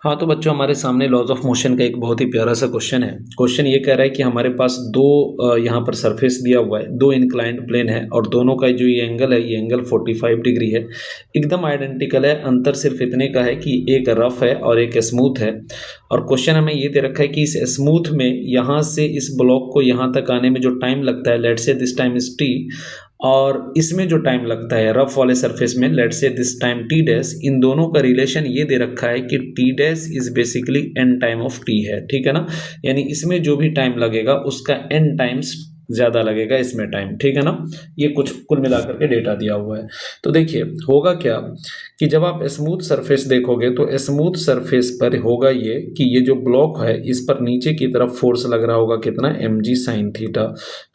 हाँ, तो बच्चों हमारे सामने लॉज़ ऑफ मोशन का एक बहुत ही प्यारा सा क्वेश्चन है। क्वेश्चन ये कह रहा है कि हमारे पास 2 यहाँ पर सरफेस दिया हुआ है, 2 इंक्लाइंड प्लेन है और दोनों का जो ये एंगल 45 डिग्री है। एकदम आइडेंटिकल है, अंतर सिर्फ इतने का है कि एक रफ़ है और एक स्मूथ है। और क्वेश्चन हमें ये दे रखा है कि इस स्मूथ में यहाँ से इस ब्लॉक को यहाँ तक आने में जो टाइम लगता है, let's say this time is t, और इसमें जो टाइम लगता है रफ वाले सरफेस में, let's say this time t dash, इन दोनों का रिलेशन ये दे रखा है कि t dash is basically n time of t है, ठीक है ना। यानी इसमें जो भी टाइम लगेगा उसका एन टाइम्स ज़्यादा लगेगा इसमें टाइम, ठीक है ना। ये कुछ कुल मिलाकर के डेटा दिया हुआ है। तो देखिए होगा क्या कि जब आप स्मूथ सरफेस देखोगे तो स्मूथ सरफेस पर होगा ये कि ये जो ब्लॉक है इस पर नीचे की तरफ फोर्स लग रहा होगा कितना, एम जी साइन थीटा।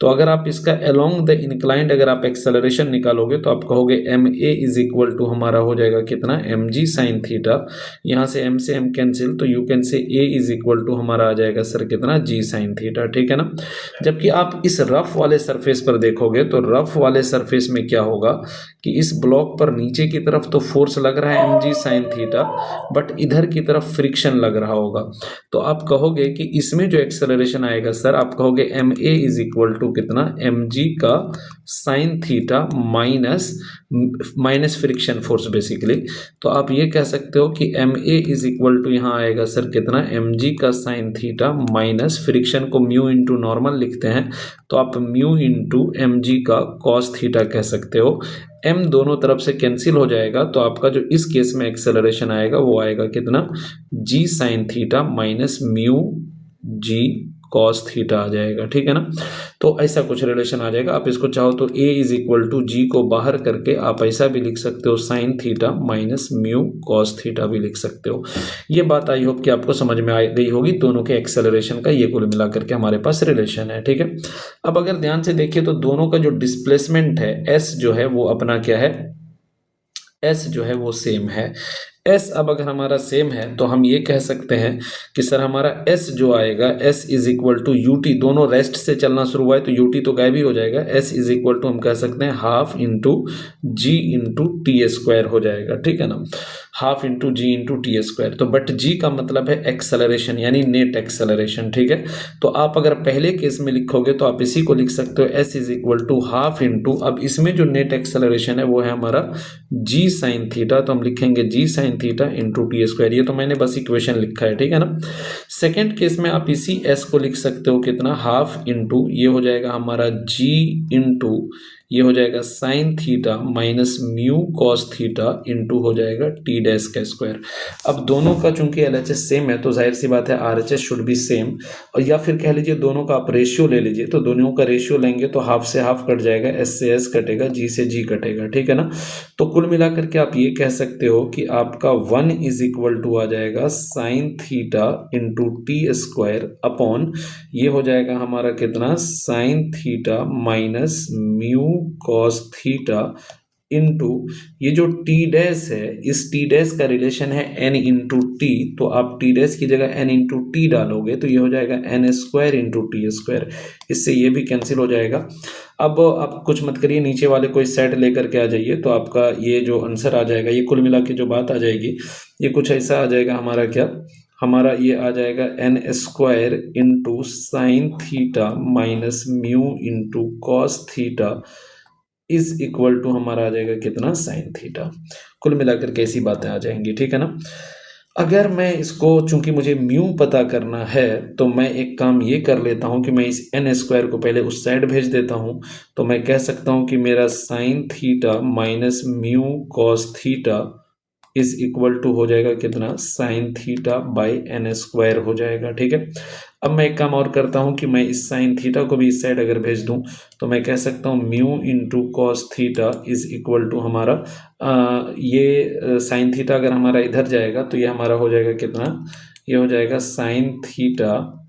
तो अगर आप इसका अलोंग द इंक्लाइंड अगर आप एक्सेलरेशन निकालोगे तो आप कहोगे m a is equal to हमारा हो जाएगा कितना, एम जी साइन थीटा। यहाँ से एम कैंसिल, तो you can say A is equal to हमारा आ जाएगा सर कितना, जी साइन थीटा, ठीक है ना। जबकि आप इस रफ वाले सरफेस पर देखोगे तो रफ वाले सरफेस में क्या होगा कि इस ब्लॉक पर नीचे की तरफ तो फोर्स लग रहा है m g sine theta, but इधर की तरफ फ्रिक्शन लग रहा होगा। तो आप कहोगे कि इसमें जो एक्सेलरेशन आएगा सर, आप कहोगे m a is equal to कितना, एम जी का sine theta minus friction force basically. तो आप ये कह सकते हो कि m a is equal to यहाँ आएगा सर कितना, एम जी का साइन थीटा माइनस फ्रिक्शन को म्यू इंटू नॉर्मल लिखते हैं तो आप म्यू इंटू एम जी का कॉस थीटा कह सकते हो। m दोनों तरफ से कैंसिल हो जाएगा तो आपका जो इस केस में एक्सेलरेशन आएगा वो आएगा कितना, g sine theta minus mu g cos theta आ जाएगा, ठीक है ना। तो ऐसा कुछ रिलेशन आ जाएगा। आप इसको चाहो तो a इज इक्वल टू जी को बाहर करके आप ऐसा भी लिख सकते हो, sign theta minus mu cos theta भी लिख सकते हो। ये बात आई होप कि आपको समझ में आ गई होगी। दोनों के एक्सेलरेशन का ये कुल मिलाकर के हमारे पास रिलेशन है, ठीक है। अब अगर ध्यान से देखिए तो दोनों का जो डिस्प्लेसमेंट है s जो है वो अपना क्या है, s जो है वो सेम है। s अब अगर हमारा सेम है तो हम ये कह सकते हैं कि सर हमारा s जो आएगा, s is equal to u t, दोनों रेस्ट से चलना शुरू हुआ है तो यू टी तो गायब ही हो जाएगा। s इज इक्वल टू हम कह सकते हैं हाफ इंटू जी इंटू टी स्क्वायर हो जाएगा, ठीक है ना। हाफ इंटू जी इंटू टी स्क्वायर, तो बट g का मतलब है एक्सेलरेशन यानी नेट एक्सेलरेशन, ठीक है। तो आप अगर पहले केस में लिखोगे तो आप इसी को लिख सकते हो, s is equal to half into, अब इसमें जो नेट एक्सेलरेशन है वो है हमारा g साइन थीटा, तो हम लिखेंगे g sine theta into t square. ये तो मैंने बस इक्वेशन लिखा है, ठीक है ना। सेकेंड केस में आप इसी s को लिख सकते हो कितना, हाफ इंटू, ये हो जाएगा हमारा g इंटू, ये हो जाएगा sine theta minus mu cos theta into हो जाएगा टी डैश का स्क्वायर। अब दोनों का चूंकि एलएचएस सेम है तो जाहिर सी बात है आरएचएस शुड बी सेम, और या फिर कह लीजिए दोनों का आप रेशियो ले लीजिए, तो दोनों का रेशियो लेंगे तो हाफ से हाफ कट जाएगा, एस से एस कटेगा, जी से जी कटेगा, ठीक है ना। तो कुल मिलाकर के आप ये कह सकते हो कि आपका 1 इज इक्वल टू आ जाएगा sine theta into t square upon, ये हो जाएगा हमारा कितना, sine theta minus mu cos theta into, ये जो टी डैश है इस टी डैश का रिलेशन है एन इंटू टी, तो आप टी डैश की जगह एन इंटू टी डालोगे तो ये हो जाएगा n square into t square, इससे ये भी कैंसिल हो जाएगा। अब आप कुछ मत करिए, नीचे वाले कोई सेट लेकर के आ जाइए तो आपका ये जो आंसर आ जाएगा, ये कुल मिला के जो बात आ जाएगी ये कुछ ऐसा आ जाएगा हमारा, क्या हमारा ये आ जाएगा n square into sine theta minus mu into cos theta is equal to हमारा आ जाएगा कितना, साइन थीटा। कुल मिलाकर के ऐसी बातें आ जाएंगी, ठीक है ना। अगर मैं इसको, चूंकि मुझे म्यू पता करना है तो मैं एक काम ये कर लेता हूं कि मैं इस एन स्क्वायर को पहले उस साइड भेज देता हूं, तो मैं कह सकता हूं कि मेरा sine theta minus mu cos theta is equal to हो जाएगा कितना, sine theta by n square हो जाएगा, ठीक है। अब मैं एक काम और करता हूं कि मैं इस साइन थीटा को भी इस साइड अगर भेज दूं तो मैं कह सकता हूं mu into cos theta is equal to हमारा ये साइन थीटा अगर हमारा इधर जाएगा तो ये हमारा हो जाएगा कितना, ये हो जाएगा sine theta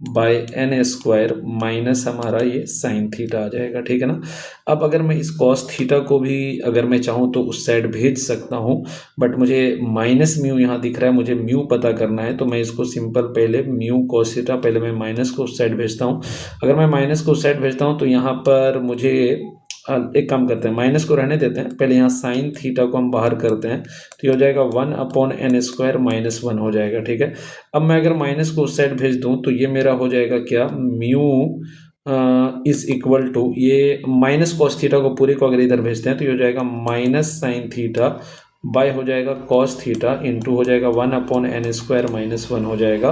by n square minus हमारा ये साइन थीटा आ जाएगा, ठीक है ना। अब अगर मैं इस कॉस थीटा को भी अगर मैं चाहूँ तो उस साइड भेज सकता हूँ, बट मुझे माइनस म्यू यहाँ दिख रहा है, मुझे म्यू पता करना है तो मैं इसको सिंपल पहले म्यू कॉस थीटा, पहले मैं माइनस को उस साइड भेजता हूँ। अगर मैं माइनस को उस साइड भेजता हूँ तो यहाँ पर मुझे एक काम करते हैं, माइनस को रहने देते हैं, पहले यहाँ साइन थीटा को हम बाहर करते हैं तो ये हो जाएगा 1/n² -1 हो जाएगा, ठीक है। अब मैं अगर माइनस को उस साइड भेज दूँ तो ये मेरा हो जाएगा क्या, म्यू इज इक्वल टू, ये माइनस कॉस थीटा को पूरे को अगर इधर भेजते हैं तो ये हो जाएगा माइनस साइन थीटा बाय हो जाएगा कॉस थीटा इंटू हो जाएगा 1/n² -1 हो जाएगा,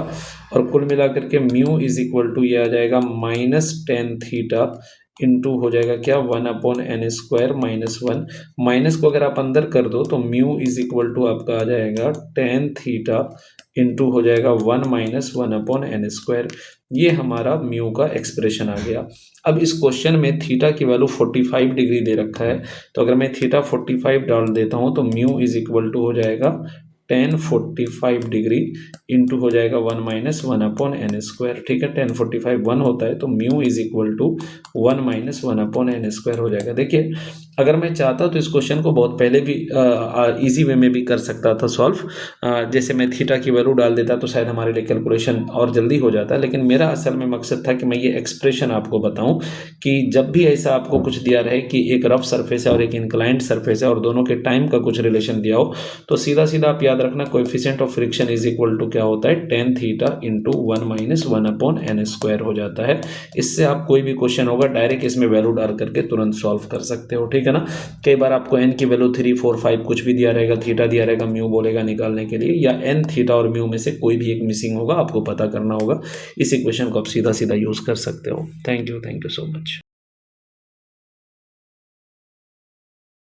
और कुल मिलाकर के म्यू इज इक्वल टू ये आ जाएगा -tan थीटा इंटू हो जाएगा क्या 1/n² -1। माइनस को अगर आप अंदर कर दो तो म्यू इज इक्वल टू आपका आ जाएगा tan थीटा इंटू हो जाएगा 1 - 1/n²। ये हमारा म्यू का एक्सप्रेशन आ गया। अब इस क्वेश्चन में थीटा की वैल्यू 45 डिग्री दे रखा है, तो अगर मैं थीटा 45 डाल देता हूँ तो म्यू इज इक्वल टू हो जाएगा tan 45 डिग्री इंटू हो जाएगा 1 - 1/n², ठीक है। tan 45 1 होता है तो mu is equal to 1 - 1/n² हो जाएगा। देखिए अगर मैं चाहता तो इस क्वेश्चन को बहुत पहले भी इजी वे में भी कर सकता था सॉल्व, जैसे मैं थीटा की वैल्यू डाल देता तो शायद हमारे लिए कैलकुलेशन और जल्दी हो जाता, लेकिन मेरा असल में मकसद था कि मैं ये एक्सप्रेशन आपको बताऊं कि जब भी ऐसा आपको कुछ दिया रहे कि एक रफ सरफेस है और एक इंक्लाइंड सरफेस है और दोनों के टाइम का कुछ रिलेशन दिया हो, तो सीधा सीधा आप याद रखना coefficient of friction is equal to क्या होता है, tan थीटा इंटू 1 - 1/n² हो जाता है। इससे आप कोई भी क्वेश्चन होगा डायरेक्ट इसमें वैल्यू डाल करके तुरंत सॉल्व कर सकते हो, ठीक है ना। कई बार आपको n की वैल्यू 3, 4, 5 कुछ भी दिया रहेगा, थीटा दिया रहेगा, म्यू बोलेगा निकालने के लिए, या n थीटा और म्यू में से कोई भी एक मिसिंग होगा, आपको पता करना होगा। इस इक्वेशन को आप सीधा सीधा यूज कर सकते हो। Thank you so much.